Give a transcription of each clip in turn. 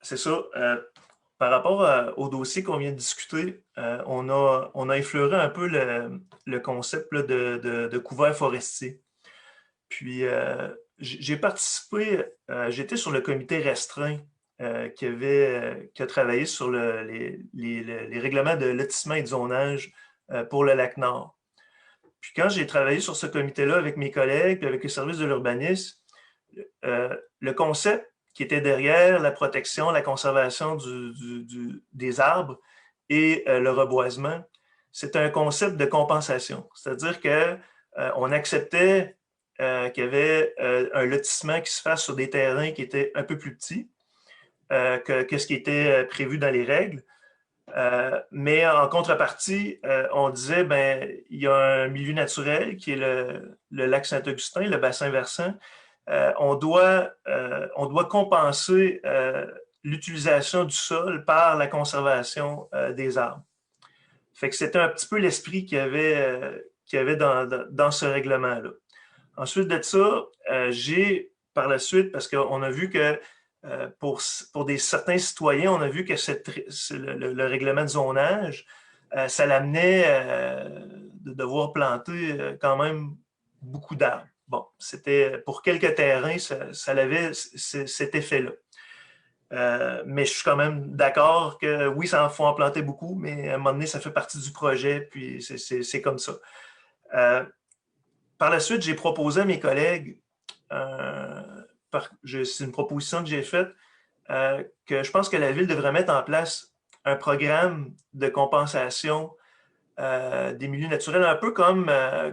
c'est ça. Par rapport au dossier qu'on vient de discuter, on a effleuré un peu le concept là, de couvert forestier. Puis, j'ai participé, j'étais sur le comité restreint qui a travaillé sur les règlements de lotissement et de zonage pour le lac Nord. Puis quand j'ai travaillé sur ce comité-là avec mes collègues, puis avec le service de l'urbanisme, le concept qui était derrière la protection, la conservation des arbres et le reboisement, c'est un concept de compensation. C'est-à-dire qu'on acceptait qu'il y avait un lotissement qui se fasse sur des terrains qui étaient un peu plus petits que ce qui était prévu dans les règles. Mais en contrepartie, on disait, ben, il y a un milieu naturel qui est le lac Saint-Augustin, le bassin versant. On doit compenser l'utilisation du sol par la conservation des arbres. Fait que c'était un petit peu l'esprit qu'il y avait dans ce règlement-là. Ensuite de ça, j'ai par la suite, parce qu'on a vu que pour certains citoyens, on a vu que le règlement de zonage, ça l'amenait de devoir planter quand même beaucoup d'arbres. Bon, c'était pour quelques terrains, ça avait cet effet-là. Mais je suis quand même d'accord que oui, ça en faut en planter beaucoup, mais à un moment donné, ça fait partie du projet, puis c'est comme ça. Par la suite, j'ai proposé à mes collègues, c'est une proposition que j'ai faite, que je pense que la Ville devrait mettre en place un programme de compensation des milieux naturels, un peu comme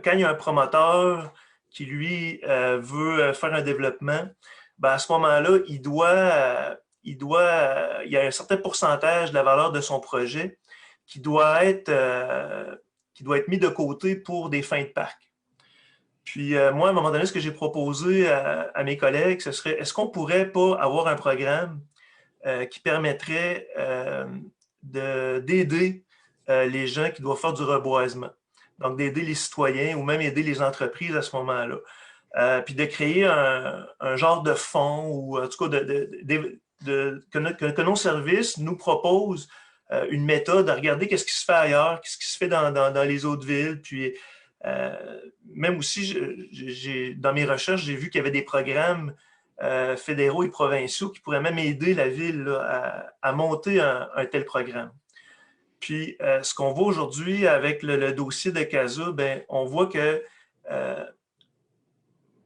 quand il y a un promoteur qui, lui, veut faire un développement, ben à ce moment-là, il y a un certain pourcentage de la valeur de son projet qui doit être mis de côté pour des fins de parc. Puis moi, à un moment donné, ce que j'ai proposé à mes collègues, ce serait, est-ce qu'on pourrait pas avoir un programme qui permettrait d'aider les gens qui doivent faire du reboisement. Donc, d'aider les citoyens ou même aider les entreprises à ce moment-là. Puis de créer un genre de fonds ou en tout cas que nos services nous proposent une méthode à regarder qu'est-ce qui se fait ailleurs, qu'est-ce qui se fait dans les autres villes. Puis même aussi, dans mes recherches, j'ai vu qu'il y avait des programmes fédéraux et provinciaux qui pourraient même aider la ville là, à monter un tel programme. Puis, ce qu'on voit aujourd'hui avec le dossier de CASA, ben, on voit que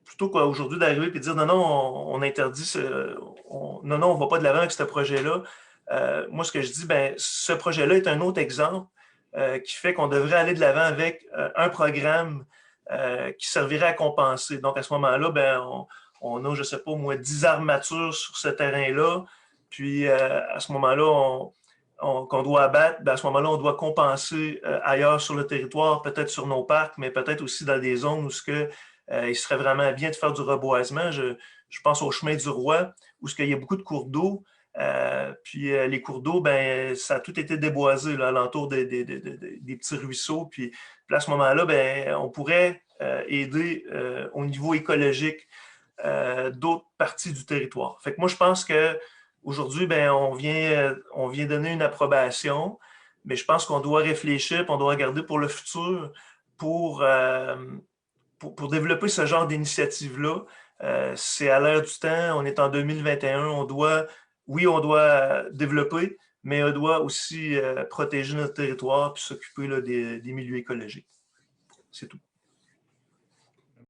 plutôt qu'aujourd'hui d'arriver et de dire non, non, on interdit non, non, on ne va pas de l'avant avec ce projet-là. Moi, ce que je dis, ben, ce projet-là est un autre exemple qui fait qu'on devrait aller de l'avant avec un programme qui servirait à compenser. Donc, à ce moment-là, ben, on a, je ne sais pas, moi, 10 armatures sur ce terrain-là. Puis, à ce moment-là, qu'on doit abattre, ben à ce moment-là, on doit compenser ailleurs sur le territoire, peut-être sur nos parcs, mais peut-être aussi dans des zones où il serait vraiment bien de faire du reboisement. Je pense au chemin du Roi, où il y a beaucoup de cours d'eau. Puis les cours d'eau, ben, ça a tout été déboisé là, alentour des petits ruisseaux. Puis à ce moment-là, ben, on pourrait aider au niveau écologique d'autres parties du territoire. Fait que moi, je pense que aujourd'hui, ben, on vient donner une approbation, mais je pense qu'on doit réfléchir, on doit regarder pour le futur pour développer ce genre d'initiative-là. C'est à l'heure du temps, on est en 2021, on doit développer, mais on doit aussi protéger notre territoire et s'occuper des milieux écologiques. C'est tout.